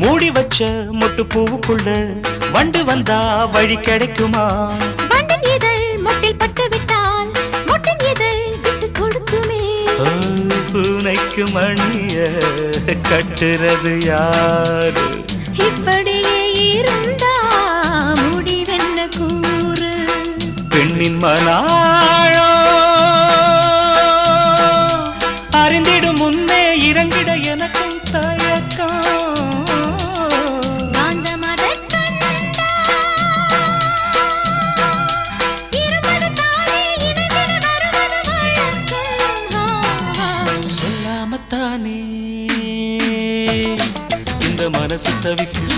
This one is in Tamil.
மூடி வச்ச மொட்டு பூவுக்குள்ள வண்டு வந்தா வழி கிடைக்குமா? வண்டின் இதழ் மொட்டில் பட்டு விட்டால் மொட்டின் இதழ் விட்டு கொடுக்குமே. பூனைக்கு மணிய கட்டுறது யாரு? இப்படியே இருந்தா முடிவென்ன கூறு? பெண்ணின் மனாழோ அறிந்திடும் முன்னே இறங்கிட எனக்கும் தயக்கம். சொல்லாமத்தானே இந்த மனசு தவிக்கும்.